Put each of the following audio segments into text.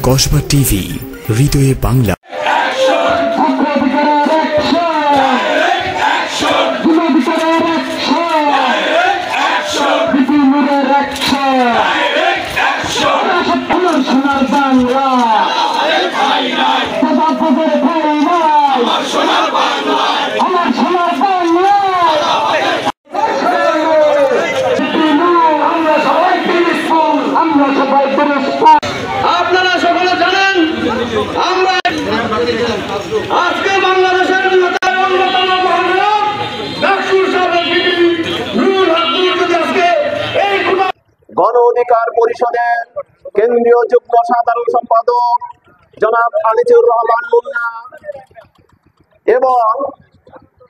Kasba TV, হৃদয়ে বাংলা। আপনারা সকলে জানেন আমরা আজকে বাংলাদেশের অন্যতম মহানায়ক ডাকসুর সাবেক নুরুল হক নুরুল আজকে এই গণ অধিকার পরিষদের কেন্দ্রীয় যুগ্ম সাধারণ সম্পাদক জনাব আনিসুর রহমান মুন্না এবং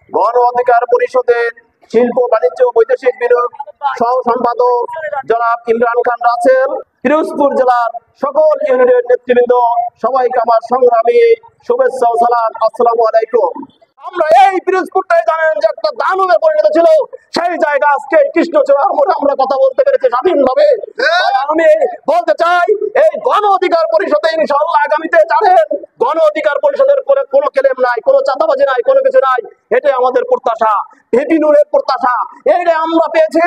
গণ অধিকার পরিষদের শিল্প বাণিজ্য বৈদেশিক বিনিয়োগ সহ সম্পাদক জনাব ইমরান খান রাসেল, পিরোজপুর জেলার সকল ইউনিটের নেতৃবৃন্দ, সবাইকে আমার সংগ্রামী শুভেচ্ছা ও সালাম। আসসালামু আলাইকুম। আমরা এই পিরোজপুরটাই জানেন যে একটা দানবে পরিণত ছিল, সেই জায়গা আজকে কৃষ্ণচূড়ার মোড়ে আমরা কথা বলতে পেরেছি স্বাধীনভাবে। আমি বলতে চাই এই গণ অধিকার পরিষদে ইনশাআল্লাহ আগামীতে জানেন গণ অধিকার পরিষদের পরে কোনো ক্লেম নাই, কোনো চাঁদাবাজি নাই, কোনো কিছু নাই। এটাই আমাদের প্রত্যাশা, হেপি নুরের প্রত্যাশা। এইটা আমরা পেয়েছি,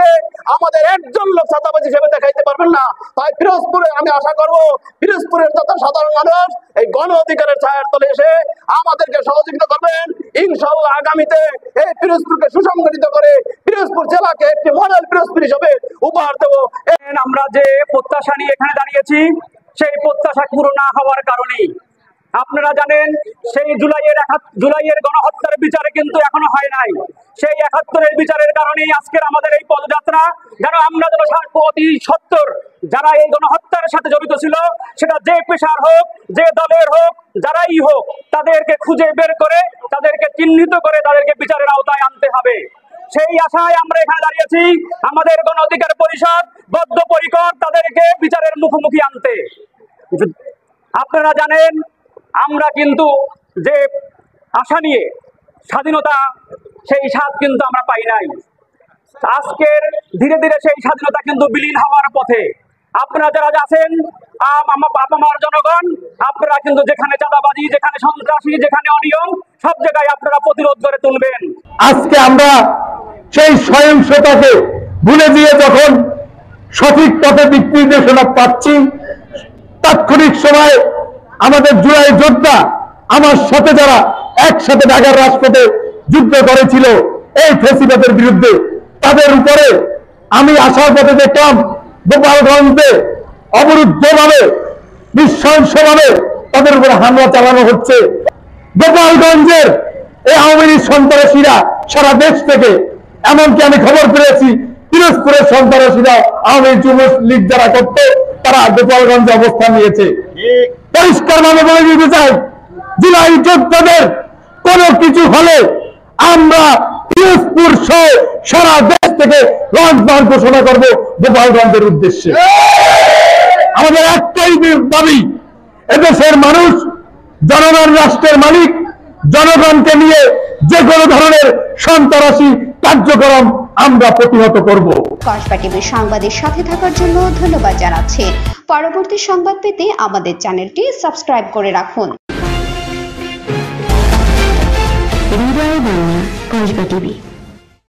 আমাদের একজন লোক চাঁদাবাজি হিসেবে দেখাইতে পারবেন না। তাই পিরোজপুরে আমি আশা করব পিরোজপুরের যত সাধারণ মানুষ এই গণ অধিকারের ছায়ার তলে এসে আমাদেরকে সহযোগিতা করবেন। ইনশাআল্লাহ আগামীতে এই পিরোজপুরকে সুসংগঠিত করে পিরোজপুর জেলাকে একটি মডেল পিরোজপুর হিসেবে উপহার দেব। আমরা যে প্রত্যাশা নিয়ে এখানে দাঁড়িয়েছি সেই প্রত্যাশা পুরো না হওয়ার কারণে আপনারা জানেন সেই জুলাইয়ের গণহত্যার বিচারে কিন্তু এখনো হয় নাই। সেই ৭১-এর বিচারের কারণেই আজকের আমাদের এই পদযাত্রা, যেন আমরা যেন অতি সত্তর যারা এই গণহত্যার সাথে জড়িত ছিল, সেটা যে পেশার হোক, যে দলের হোক, যারাই হোক, তাদেরকে খুঁজে বের করে, তাদেরকে চিহ্নিত করে, তাদেরকে বিচারের আওতায় আনতে হবে। সেই আশায় আমরা এখানে দাঁড়িয়েছি। আমাদের গণ অধিকার পরিষদ বদ্ধপরিকর তাদেরকে বিচারের মুখোমুখি আনতে। আপনারা জানেন আমরা কিন্তু যে আশা নিয়ে স্বাধীনতা, সেই স্বাদ কিন্তু আমরা পাই নাই। আজকের ধীরে ধীরে সেই স্বাধীনতা কিন্তু বিলীন হওয়ার পথে। আপনারা যারা আছেন আমার জনগণ, আপনারা কিন্তু যেখানে চাঁদাবাজি, যেখানে সন্ত্রাসী, যেখানে অনিয়ম, সব জায়গায় আপনারা প্রতিরোধ করে তুলবেন। আজকে আমরা সেই সহিংসতাকে ভুলে দিয়ে যখন সঠিক পথে দিক নির্দেশনা পাচ্ছি, তাৎক্ষণিক সময় আমাদের জুলাই যোদ্ধা আমার সাথে যারা একসাথে ঢাকার রাজপথে যুদ্ধ করেছিল এই ফ্যাসিবাদের বিরুদ্ধে, তাদের উপরে আমি আসার পথে দেখলাম গোপালগঞ্জে অবরুদ্ধভাবে নৃশংসভাবে তাদের উপরে হামলা চালানো হচ্ছে। গোপালগঞ্জের এই আওয়ামী লীগ সন্ত্রাসীরা সারা দেশ থেকে, এমনকি আমি খবর পেয়েছি পিরোজপুরের সন্ত্রাসীরা আওয়ামী লীগ যারা করত তারা গোপালগঞ্জে অবস্থান নিয়েছে। পরিষ্কার ভাবে বলে দিতে চাই, জুলাই যোদ্ধাদের কোনো কিছু হলে আমরা পিরোজপুর সহ সারা দেশ থেকে লঞ্চবান ঘোষণা করব গোপালগঞ্জের উদ্দেশ্যে। আমাদের একটাই দাবি, এদেশের মানুষ জনগণ রাষ্ট্রের মালিক, জনগণকে নিয়ে যে কোনো ধরনের সন্ত্রাসী কার্যক্রম আমরা প্রতিহত করব। কসবা টিভির সংবাদের সাথে থাকার জন্য ধন্যবাদ জানাচ্ছি। পরবর্তী সংবাদ পেতে আমাদের চ্যানেলটি সাবস্ক্রাইব করে রাখুন। হৃদয়ে বাংলা, কসবা টিভি।